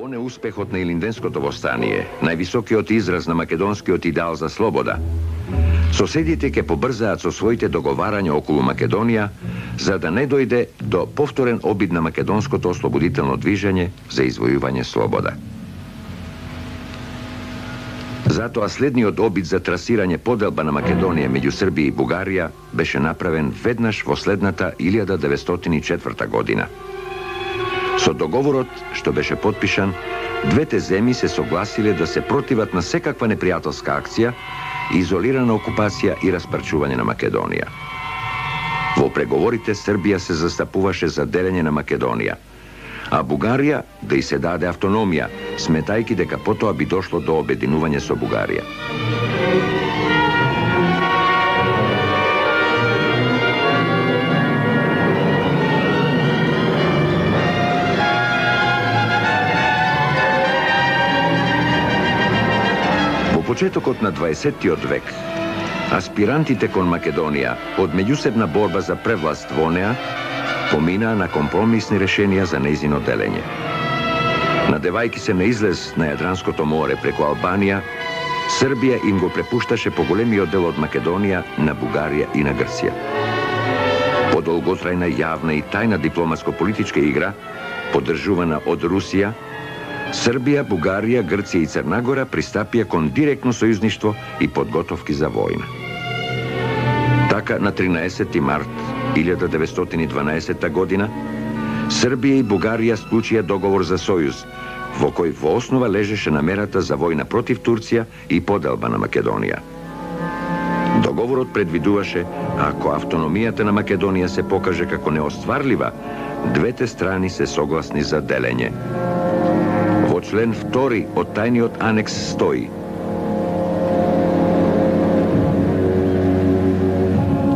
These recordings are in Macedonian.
Оне успехот на Илинденското востание, највисокиот израз на македонскиот идеал за слобода. Соседите ќе побрзаат со своите договарања околу Македонија, за да не дојде до повторен обид на македонското ослободително движење за извојување слобода. Затоа следниот обид за трасирање поделба на Македонија меѓу Србија и Бугарија беше направен веднаш во следната 1904 година. Со договорот, што беше потпишан, двете земји се согласиле да се противат на секаква непријателска акција, изолирана окупација и распарчување на Македонија. Во преговорите Србија се застапуваше за делење на Македонија, а Бугарија да и се даде автономија, сметајки дека потоа би дошло до обединување со Бугарија. Во почетокот на 20-тиот век, аспирантите кон Македонија од меѓусебна борба за превласт во неа поминаа на компромисни решенија за нејзино делење. Надевајки се на излез на Јадранското море преку Албанија, Србија им го препушташе поголемиот дел од Македонија на Бугарија и на Грција. По долготрајна јавна и тајна дипломатско-политичка игра, поддржувана од Русија, Србија, Бугарија, Грција и Црна Гора пристапија кон директно сојузништво и подготовки за војна. Така, на 13 март 1912 година, Србија и Бугарија склучија договор за сојуз, во кој во основа лежеше намерата за војна против Турција и поделба на Македонија. Договорот предвидуваше, ако автономијата на Македонија се покаже како неостварлива, двете страни се согласни за делење. Во член 2 од тајниот анекс стои: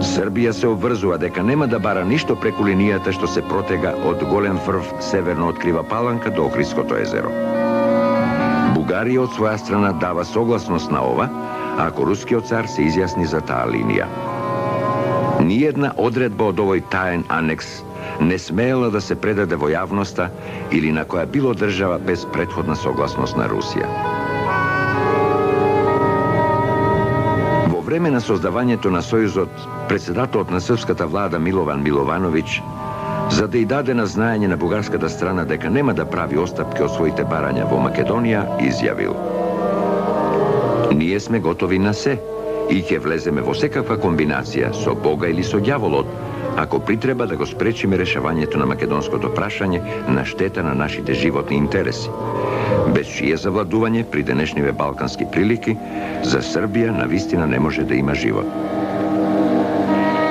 Србија се обврзува дека нема да бара ништо преку линијата што се протега од Голем врв северно од Крива Паланка до Охридското езеро. Бугарија од своја страна дава согласност на ова, ако рускиот цар се изјасни за таа линија. Ниедна одредба од овој таен анекс не смеела да се предаде во јавноста или на која било држава без претходна согласност на Русија. Во време на создавањето на Сојузот, председателот на српската влада Милован Миловановиќ, за да и даде на знаење на бугарската страна дека нема да прави остапки од своите барања во Македонија, изјавил: Ние сме готови на се и ќе влеземе во секаква комбинација со Бога или со ѓаволот, ако притреба да го спречиме решавањето на македонското прашање на штета на нашите животни интереси, без чие завладување при денешниве балкански прилики за Србија навистина не може да има живот.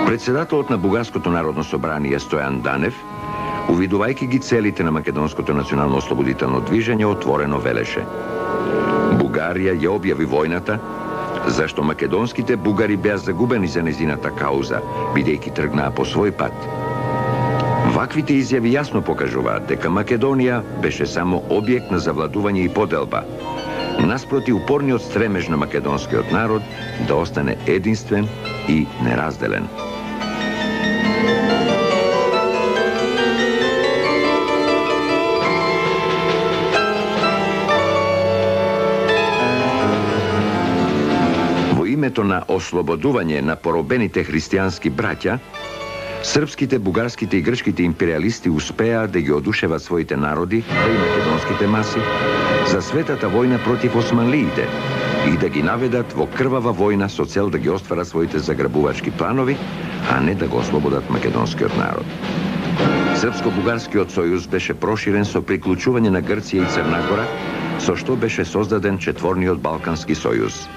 Председателот на Бугарското народно собрание Стојан Данев, увидувајќи ги целите на македонското национално ослободително движење, отворено велеше: Бугарија ја објави војната, зашто македонските бугари беа загубени за незината кауза, бидејќи тргнаа по свој пат. Ваквите изјави јасно покажуваат дека Македонија беше само објект на завладување и поделба, наспроти упорниот стремеж на македонскиот народ да остане единствен и неразделен. Името на ослободување на поробените христијански браќа, српските, бугарските и грчките империалисти успеа да ги одушеват своите народи, да и македонските маси, за светата војна против османлиите и да ги наведат во крвава војна со цел да ги остварат своите заграбувачки планови, а не да го ослободат македонскиот народ. Српско-бугарскиот сојуз беше проширен со приклучување на Грција и Црна Гора, со што беше создаден четворниот Балкански сојуз.